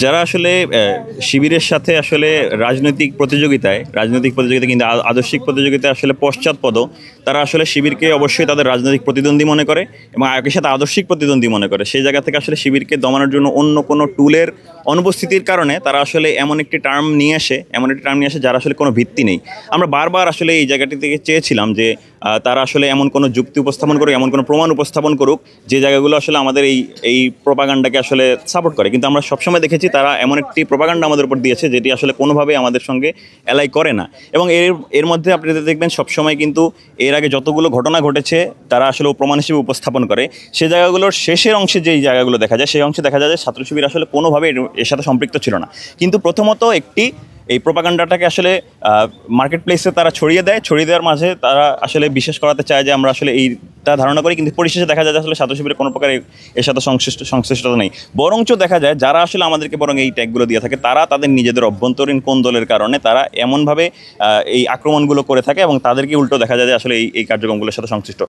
যারা আসলে শিবিরের সাথে আসলে রাজনৈতিক প্রতিযোগিতা কিন্তু আদর্শিক প্রতিযোগিতায় আসলে পশ্চাৎপদ, তারা আসলে শিবিরকে অবশ্যই তাদের রাজনৈতিক প্রতিদ্বন্দ্বী মনে করে এবং একই সাথে আদর্শিক প্রতিদ্বন্দ্বী মনে করে। সেই জায়গা থেকে আসলে শিবিরকে দমানোর জন্য অন্য কোনো টুলের অনুপস্থিতির কারণে তারা আসলে এমন একটি টার্ম নিয়ে আসে যার আসলে কোনো ভিত্তি নেই। আমরা বারবার আসলে এই জায়গাটি থেকে চেয়েছিলাম যে তারা আসলে এমন কোনো যুক্তি উপস্থাপন করুক, এমন কোনো প্রমাণ উপস্থাপন করুক যে জায়গাগুলো আসলে আমাদের এই প্রোপাগান্ডাকে আসলে সাপোর্ট করে। কিন্তু আমরা সবসময় দেখেছি তারা এমন একটি প্রোপাগান্ডা আমাদের উপর দিয়েছে যেটি আসলে কোনোভাবেই আমাদের সঙ্গে অ্যালাই করে না। এবং এর এর মধ্যে আপনি দেখবেন সবসময় কিন্তু এর আগে যতগুলো ঘটনা ঘটেছে তারা আসলে প্রমাণ হিসেবে উপস্থাপন করে। সেই জায়গাগুলোর শেষের অংশে যেই জায়গাগুলো দেখা যায়, সেই অংশে দেখা যায় যে ছাত্র শিবির আসলে কোনোভাবে এর সাথে সম্পৃক্ত ছিল না। কিন্তু প্রথমত এই প্রোপাগান্ডাটাকে আসলে মার্কেট প্লেসে তারা ছড়িয়ে দেওয়ার মাঝে তারা আসলে বিশ্বাস করাতে চায় যে আমরা আসলে এইটা ধারণা করি, কিন্তু পরিশেষে দেখা যায় যে আসলে ছাত্র শিবিরের কোনো প্রকার এর সাথে সংশ্লিষ্টতা নেই। বরঞ্চ দেখা যায় যারা আসলে আমাদেরকে বরং এই ট্যাগগুলো দিয়ে থাকে তারা তাদের নিজেদের অভ্যন্তরীণ কোন্দলের কারণে তারা এমনভাবে এই আক্রমণগুলো করে থাকে এবং তাদেরকে উল্টো দেখা যায় যে আসলে এই কার্যক্রমগুলোর সাথে সংশ্লিষ্ট।